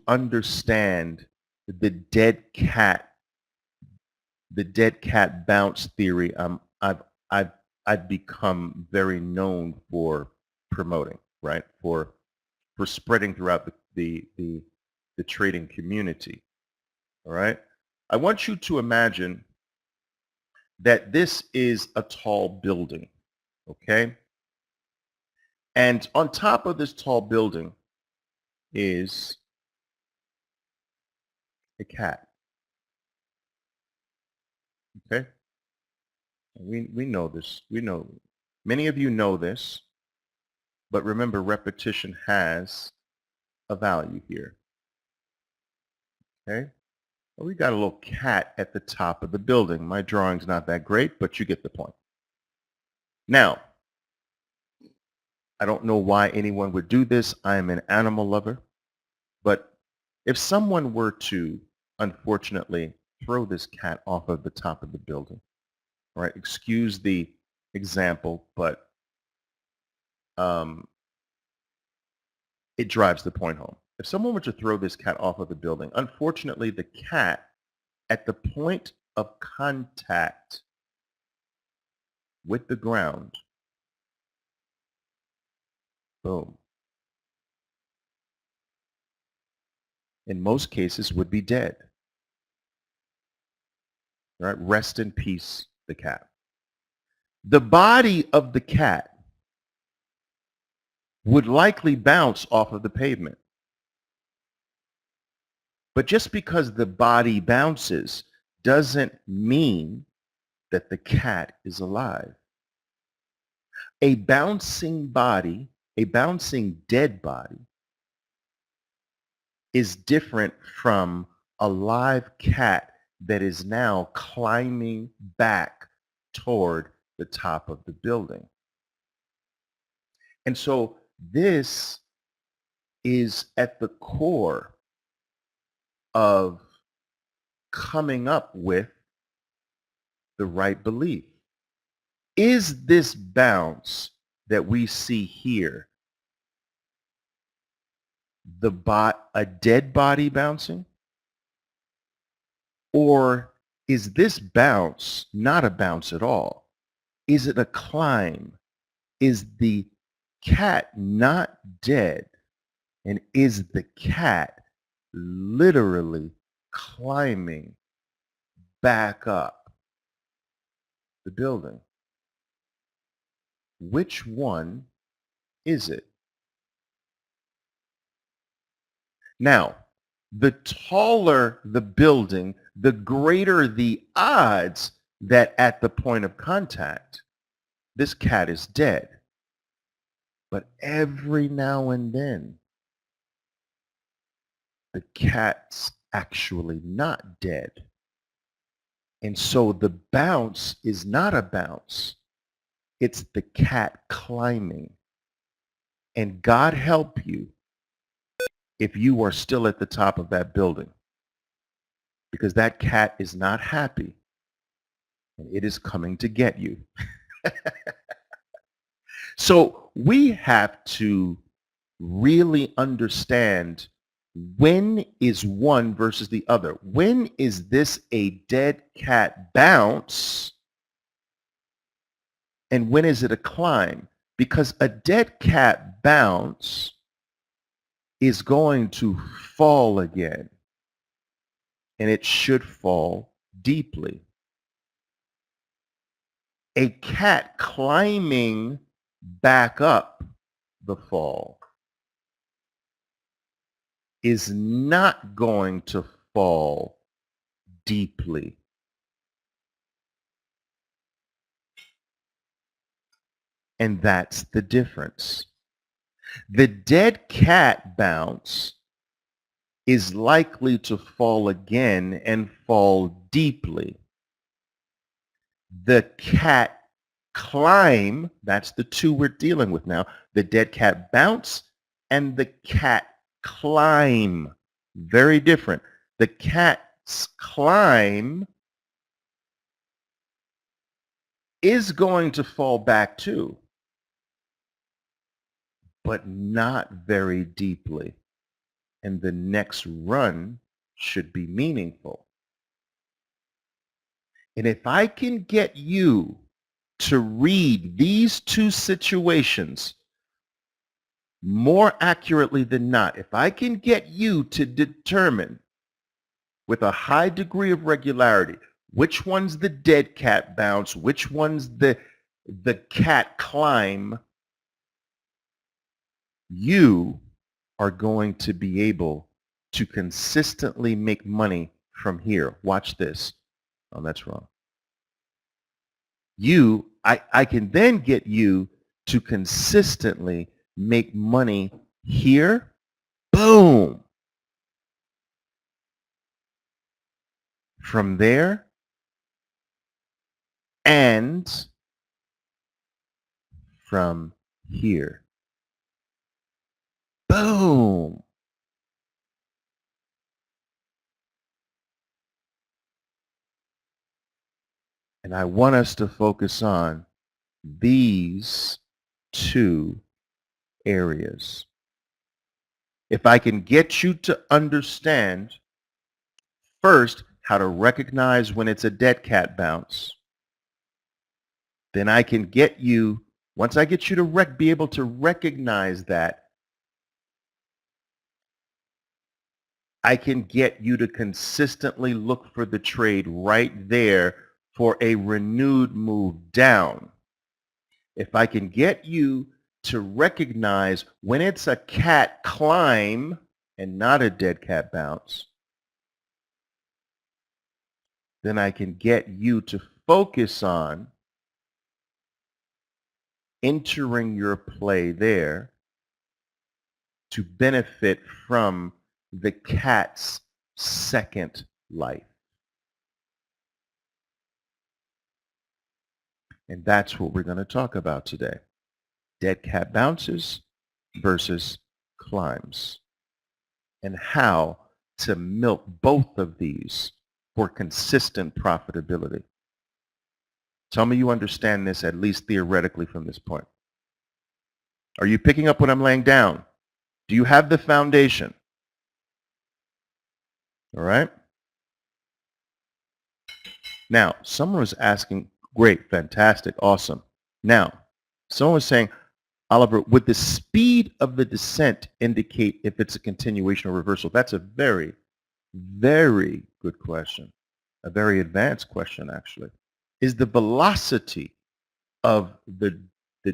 understand the dead cat bounce theory, I've I've become very known for promoting, right? For spreading throughout the trading community. All right. I want you to imagine that this is a tall building. Okay. And on top of this tall building is a cat. Okay. We know this. We know many of you know this, but remember repetition has a value here. Okay. Well, we got a little cat at the top of the building. My drawing's not that great, but you get the point. Now, I don't know why anyone would do this. I am an animal lover. But if someone were to, unfortunately, throw this cat off of the top of the building, all right, excuse the example, but it drives the point home. If someone were to throw this cat off of the building, unfortunately, the cat, at the point of contact with the ground, boom, in most cases would be dead. All right, rest in peace, the cat. The body of the cat would likely bounce off of the pavement. But just because the body bounces doesn't mean that the cat is alive. A bouncing body, a bouncing dead body, is different from a live cat that is now climbing back toward the top of the building. And so this is at the core of coming up with the right belief. Is this bounce that we see here a dead body bouncing? Or is this bounce not a bounce at all? Is it a climb? Is the cat not dead? And is the cat literally climbing back up the building? Which one is it? Now, the taller the building, the greater the odds that at the point of contact, this cat is dead. But every now and then, the cat's actually not dead. And so the bounce is not a bounce. It's the cat climbing. And God help you if you are still at the top of that building, because that cat is not happy and it is coming to get you. So we have to really understand, when is one versus the other? When is this a dead cat bounce? And when is it a climb? Because a dead cat bounce is going to fall again. And it should fall deeply. A cat climbing back up the fall is not going to fall deeply. And that's the difference. The dead cat bounce is likely to fall again and fall deeply. The cat climb, that's the two we're dealing with now, the dead cat bounce and the cat climb. Very different. The cat's climb is going to fall back too, but not very deeply. and the next run should be meaningful. And if I can get you to read these two situations more accurately than not, if I can get you to determine with a high degree of regularity which one's the dead cat bounce, which one's the cat climb, you are going to be able to consistently make money from here. Watch this. Oh, that's wrong. I can then get you to consistently make money here. Boom. From there and from here. Boom. And I want us to focus on these two areas. If I can get you to understand first how to recognize when it's a dead cat bounce, then I can get you, once I get you to be able to recognize that, I can get you to consistently look for the trade right there for a renewed move down. If I can get you to recognize when it's a cat climb and not a dead cat bounce, then I can get you to focus on entering your play there to benefit from the cat's second life. And that's what we're going to talk about today. Dead cat bounces versus climbs, and how to milk both of these for consistent profitability. Tell me you understand this at least theoretically from this point. Are you picking up what I'm laying down? Do you have the foundation? All right. Now, someone was asking, great, fantastic, awesome. Now, someone was saying, Oliver, would the speed of the descent indicate if it's a continuation or reversal? That's a very, very good question. A very advanced question, actually. Is the velocity of the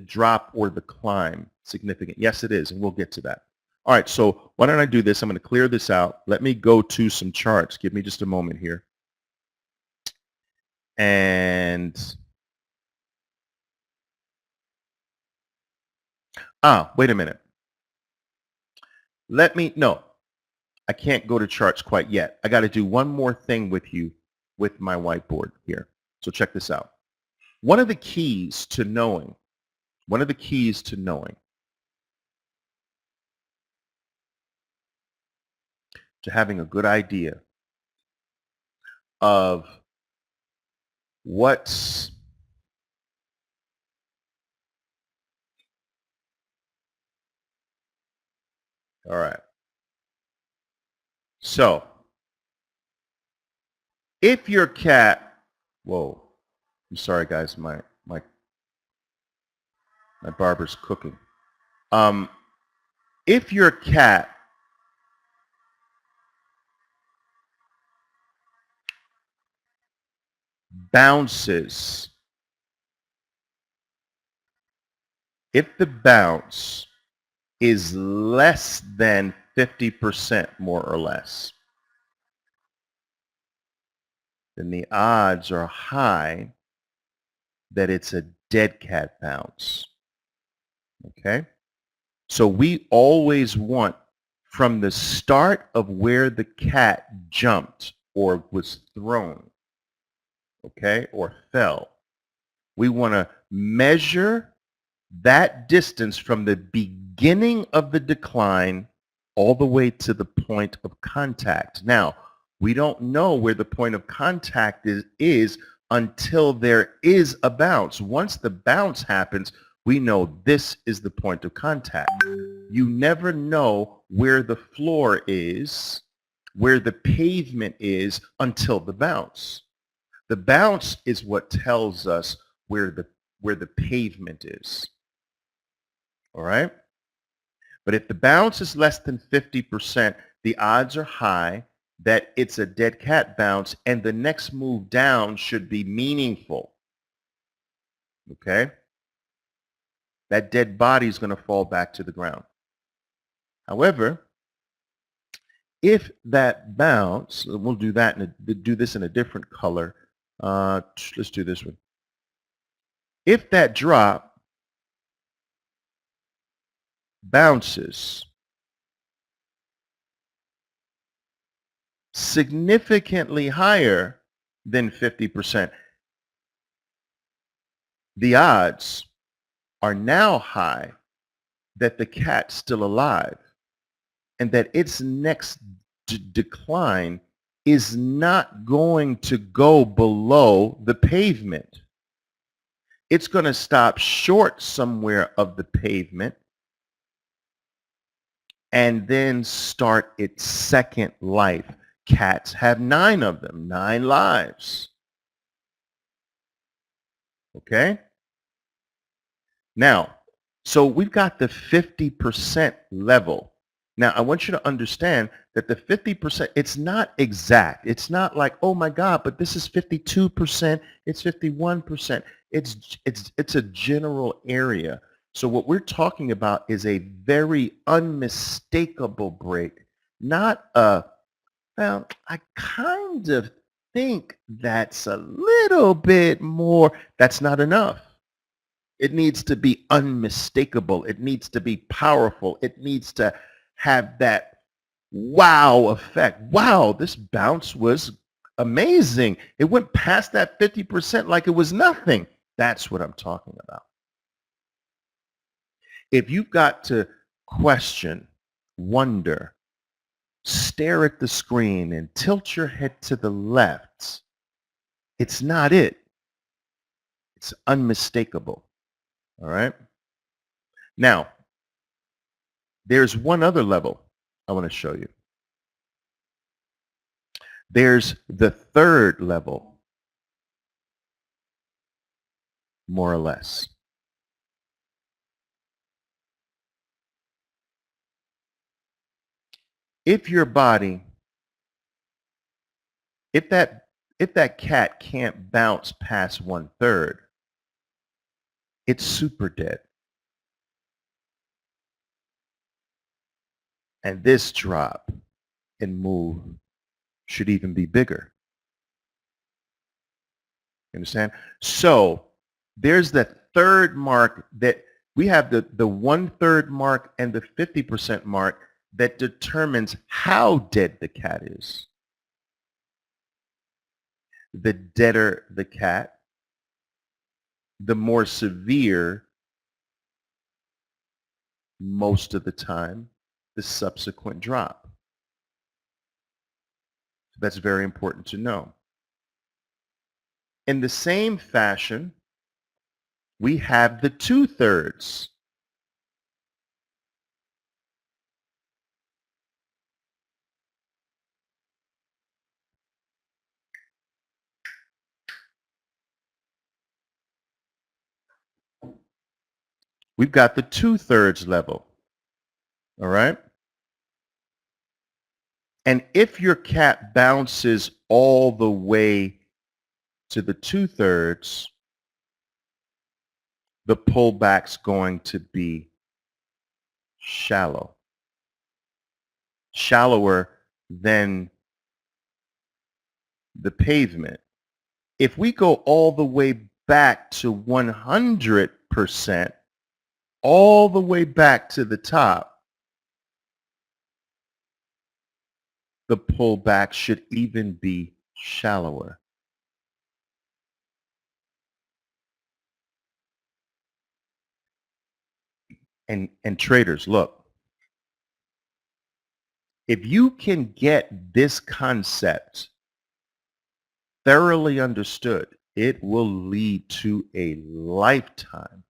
drop or the climb significant? Yes, it is, and we'll get to that. All right, so why don't I do this? I'm going to clear this out. Let me go to some charts. Give me just a moment here. And wait a minute. No, I can't go to charts quite yet. I got to do one more thing with you with my whiteboard here. So check this out. One of the keys to knowing, to having a good idea of what's all right. So if your cat, whoa, I'm sorry guys, my barber's cooking. If your cat bounces, if the bounce is less than 50% more or less, then the odds are high that it's a dead cat bounce. Okay? So we always want, from the start of where the cat jumped or was thrown, okay, or fell, we want to measure that distance from the beginning of the decline all the way to the point of contact. Now, we don't know where the point of contact is until there is a bounce. Once the bounce happens, we know this is the point of contact. You never know where the floor is, where the pavement is until the bounce. The bounce is what tells us where the pavement is. All right? But if the bounce is less than 50%, the odds are high that it's a dead cat bounce and the next move down should be meaningful. Okay? That dead body is going to fall back to the ground. However, if that bounce, we'll do that do this in a different color. Let's do this one. If that drop bounces significantly higher than 50%, the odds are now high that the cat's still alive and that its next decline is not going to go below the pavement. It's going to stop short somewhere of the pavement and then start its second life. Cats have 9 of them, 9 lives. Okay? Now, so we've got the 50% level. Now, I want you to understand that the 50%, it's not exact. It's not like, oh my God, but this is 52%, it's 51%. It's a general area. So what we're talking about is a very unmistakable break, not a, well, I kind of think that's a little bit more. That's not enough. It needs to be unmistakable. It needs to be powerful. It needs to have that wow effect. Wow, this bounce was amazing. It went past that 50% like it was nothing. That's what I'm talking about. If you've got to question, wonder, stare at the screen and tilt your head to the left, it's not it. It's unmistakable. All right? Now, there's one other level I want to show you. There's the third level, more or less. If your body, if that cat can't bounce past 1/3, it's super dead. And this drop and move should even be bigger. You understand? So there's the third mark that we have the 1/3 mark and the 50% mark that determines how dead the cat is. The deader the cat, the more severe most of the time the subsequent drop. So that's very important to know. In the same fashion, we have the 2/3. We've got the 2/3 level. All right? And if your cat bounces all the way to the 2/3, the pullback's going to be shallow. Shallower than the pavement. If we go all the way back to 100%, all the way back to the top, the pullback should even be shallower. And traders, look, if you can get this concept thoroughly understood, it will lead to a lifetime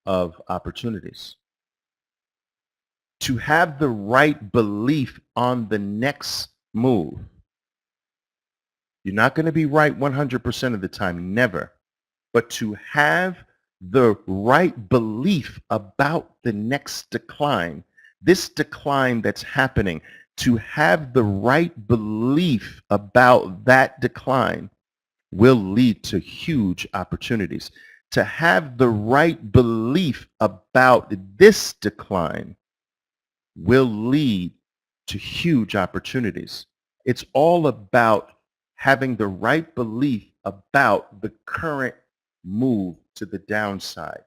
of opportunities. To have the right belief on the next move. You're not going to be right 100% of the time, never. But to have the right belief about the next decline, this decline that's happening, to have the right belief about that decline will lead to huge opportunities. To have the right belief about this decline will lead to huge opportunities. It's all about having the right belief about the current move to the downside.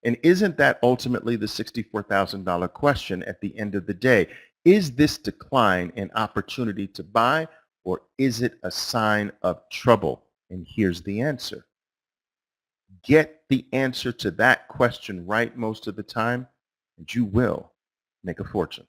And isn't that ultimately the $64,000 question at the end of the day? Is this decline an opportunity to buy, or is it a sign of trouble? And here's the answer. Get the answer to that question right most of the time, and you will make a fortune.